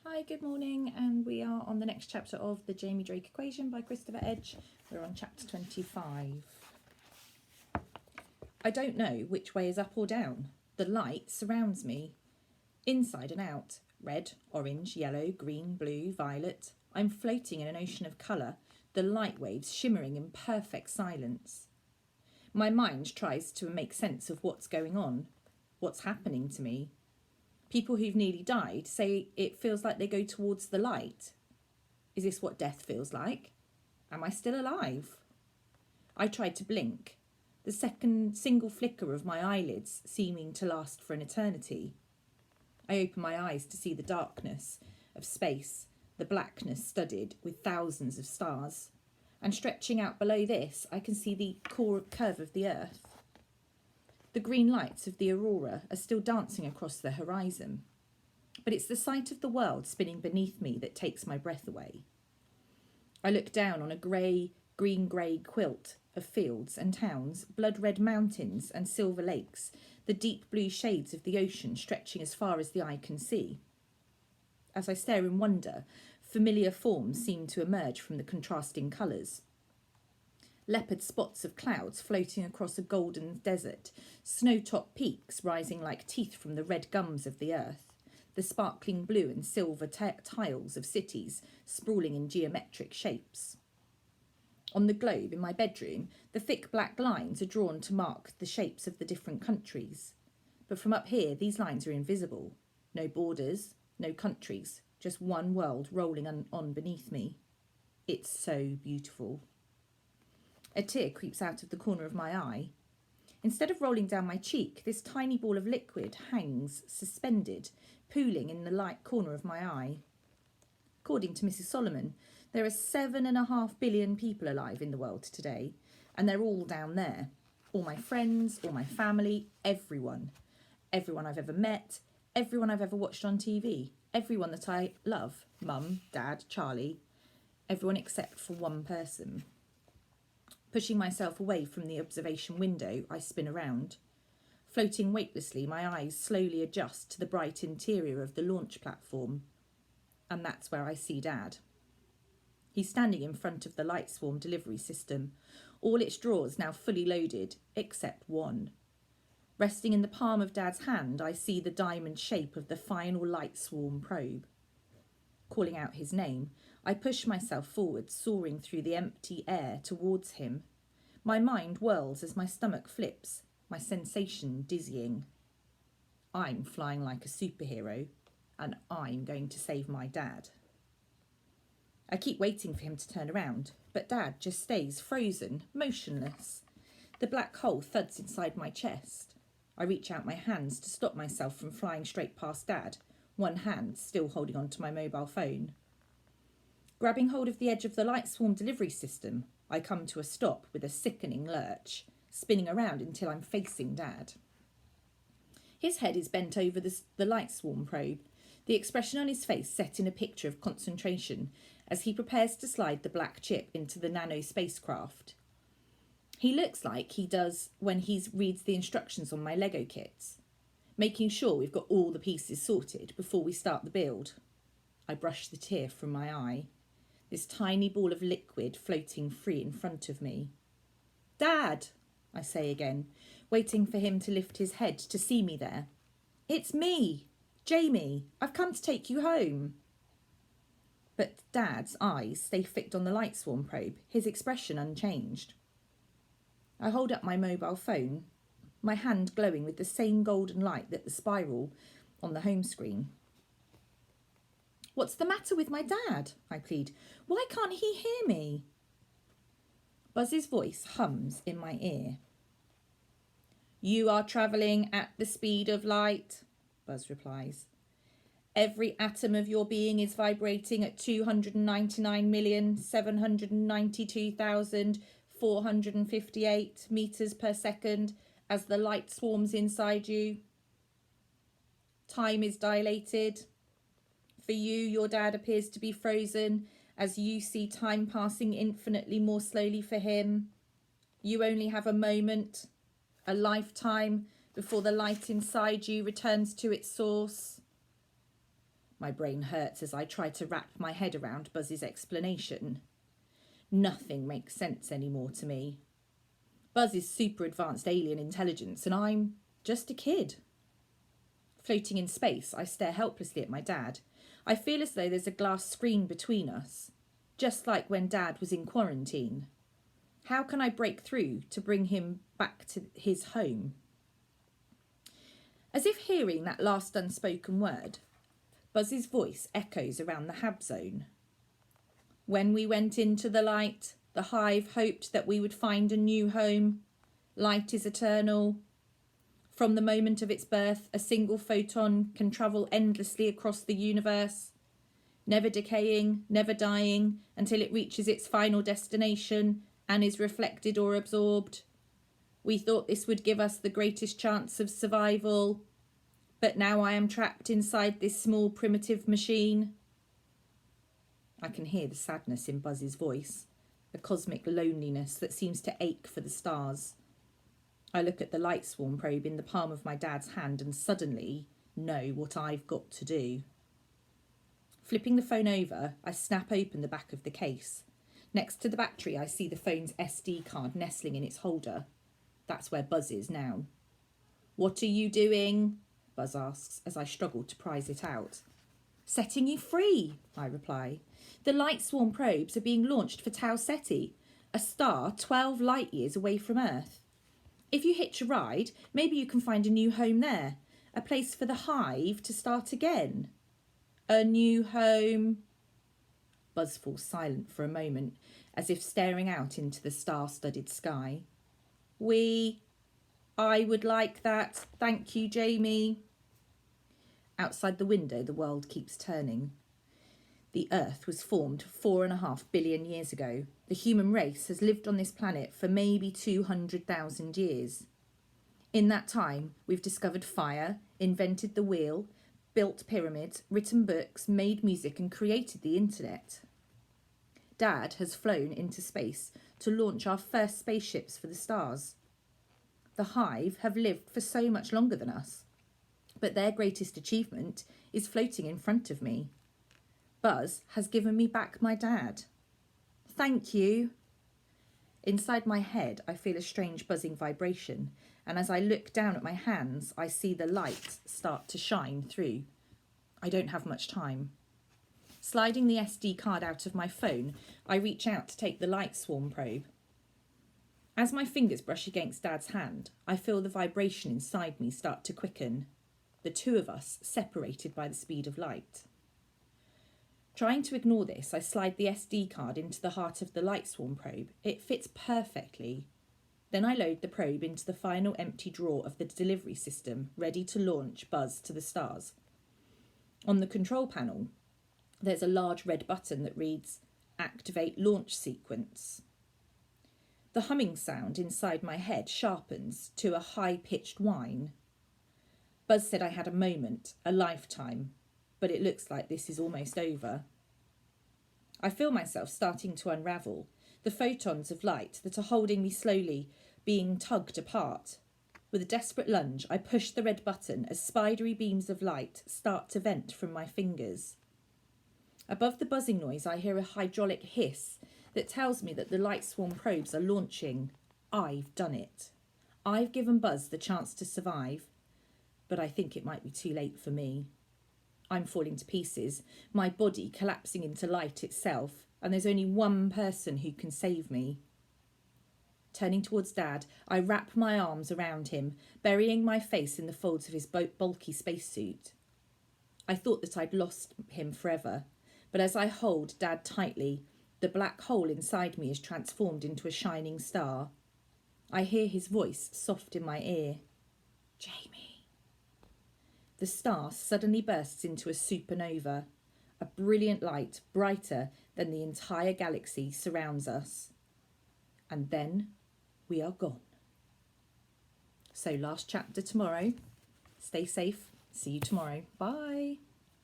Hi, good morning, and we are on the next chapter of the Jamie Drake equation by Christopher Edge. We're on chapter 25. I don't know which way is up or down. The light surrounds me, inside and out, red, orange, yellow, green, blue, violet. I'm floating in an ocean of colour, the light waves shimmering in perfect silence. My mind tries to make sense of what's going on, what's happening to me. People who've nearly died say it feels like they go towards the light. Is this what death feels like? Am I still alive? I tried to blink, the single flicker of my eyelids seeming to last for an eternity. I opened my eyes to see the darkness of space, the blackness studded with thousands of stars. And stretching out below this, I can see the curve of the earth. The green lights of the aurora are still dancing across the horizon, but it's the sight of the world spinning beneath me that takes my breath away. I look down on a green-grey quilt of fields and towns, blood-red mountains and silver lakes, the deep blue shades of the ocean stretching as far as the eye can see. As I stare in wonder, familiar forms seem to emerge from the contrasting colours. Leopard spots of clouds floating across a golden desert, snow-topped peaks rising like teeth from the red gums of the earth, the sparkling blue and silver tiles of cities sprawling in geometric shapes. On the globe in my bedroom, the thick black lines are drawn to mark the shapes of the different countries. But from up here, these lines are invisible. No borders, no countries, just one world rolling on beneath me. It's so beautiful. A tear creeps out of the corner of my eye. Instead of rolling down my cheek, this tiny ball of liquid hangs suspended, pooling in the light corner of my eye. According to Mrs. Solomon, there are 7.5 billion people alive in the world today, and they're all down there. All my friends, all my family, everyone. Everyone I've ever met, everyone I've ever watched on TV, everyone that I love, Mum, Dad, Charlie, everyone except for one person. Pushing myself away from the observation window, I spin around. Floating weightlessly, my eyes slowly adjust to the bright interior of the launch platform. And that's where I see Dad. He's standing in front of the light swarm delivery system, all its drawers now fully loaded, except one. Resting in the palm of Dad's hand, I see the diamond shape of the final light swarm probe. Calling out his name, I push myself forward, soaring through the empty air towards him. My mind whirls as my stomach flips, my sensation dizzying. I'm flying like a superhero, and I'm going to save my dad. I keep waiting for him to turn around, but Dad just stays frozen, motionless. The black hole thuds inside my chest. I reach out my hands to stop myself from flying straight past Dad, one hand still holding onto my mobile phone. Grabbing hold of the edge of the light swarm delivery system, I come to a stop with a sickening lurch, spinning around until I'm facing Dad. His head is bent over the light swarm probe, the expression on his face set in a picture of concentration as he prepares to slide the black chip into the nano spacecraft. He looks like he does when he reads the instructions on my Lego kits, making sure we've got all the pieces sorted before we start the build. I brush the tear from my eye. This tiny ball of liquid floating free in front of me. Dad, I say again, waiting for him to lift his head to see me there. It's me, Jamie. I've come to take you home. But Dad's eyes stay fixed on the light swarm probe, his expression unchanged. I hold up my mobile phone, my hand glowing with the same golden light that the spiral on the home screen. What's the matter with my dad? I plead. Why can't he hear me? Buzz's voice hums in my ear. You are travelling at the speed of light, Buzz replies. Every atom of your being is vibrating at 299,792,458 metres per second as the light swarms inside you. Time is dilated. For you, your dad appears to be frozen as you see time passing infinitely more slowly for him. You only have a moment, a lifetime, before the light inside you returns to its source. My brain hurts as I try to wrap my head around Buzz's explanation. Nothing makes sense anymore to me. Buzz is super advanced alien intelligence and I'm just a kid. Floating in space, I stare helplessly at my dad. I feel as though there's a glass screen between us, just like when Dad was in quarantine. How can I break through to bring him back to his home? As if hearing that last unspoken word, Buzz's voice echoes around the Hab zone. When we went into the light, the hive hoped that we would find a new home. Light is eternal. From the moment of its birth, a single photon can travel endlessly across the universe, never decaying, never dying, until it reaches its final destination and is reflected or absorbed. We thought this would give us the greatest chance of survival, but now I am trapped inside this small primitive machine. I can hear the sadness in Buzz's voice, a cosmic loneliness that seems to ache for the stars. I look at the light swarm probe in the palm of my dad's hand and suddenly know what I've got to do. Flipping the phone over, I snap open the back of the case. Next to the battery, I see the phone's SD card nestling in its holder. That's where Buzz is now. "What are you doing?" Buzz asks as I struggle to prise it out. "Setting you free," I reply. "The light swarm probes are being launched for Tau Ceti, a star 12 light years away from Earth. If you hitch a ride, maybe you can find a new home there, a place for the hive to start again." "A new home?" Buzz falls silent for a moment, as if staring out into the star-studded sky. I would like that. Thank you, Jamie." Outside the window, the world keeps turning. The Earth was formed 4.5 billion years ago. The human race has lived on this planet for maybe 200,000 years. In that time, we've discovered fire, invented the wheel, built pyramids, written books, made music, and created the internet. Dad has flown into space to launch our first spaceships for the stars. The hive have lived for so much longer than us, but their greatest achievement is floating in front of me. Buzz has given me back my dad. Thank you. Inside my head, I feel a strange buzzing vibration, and as I look down at my hands, I see the light start to shine through. I don't have much time. Sliding the SD card out of my phone, I reach out to take the light swarm probe. As my fingers brush against Dad's hand, I feel the vibration inside me start to quicken. The two of us separated by the speed of light. Trying to ignore this, I slide the SD card into the heart of the light swarm probe. It fits perfectly. Then I load the probe into the final empty drawer of the delivery system, ready to launch Buzz to the stars. On the control panel, there's a large red button that reads, "Activate launch sequence." The humming sound inside my head sharpens to a high-pitched whine. Buzz said I had a moment, a lifetime, but it looks like this is almost over. I feel myself starting to unravel, the photons of light that are holding me slowly being tugged apart. With a desperate lunge, I push the red button as spidery beams of light start to vent from my fingers. Above the buzzing noise, I hear a hydraulic hiss that tells me that the light swarm probes are launching. I've done it. I've given Buzz the chance to survive, but I think it might be too late for me. I'm falling to pieces, my body collapsing into light itself, and there's only one person who can save me. Turning towards Dad, I wrap my arms around him, burying my face in the folds of his bulky spacesuit. I thought that I'd lost him forever, but as I hold Dad tightly, the black hole inside me is transformed into a shining star. I hear his voice soft in my ear. "Jamie." The star suddenly bursts into a supernova. A brilliant light, brighter than the entire galaxy, surrounds us. And then we are gone. So last chapter tomorrow. Stay safe. See you tomorrow. Bye.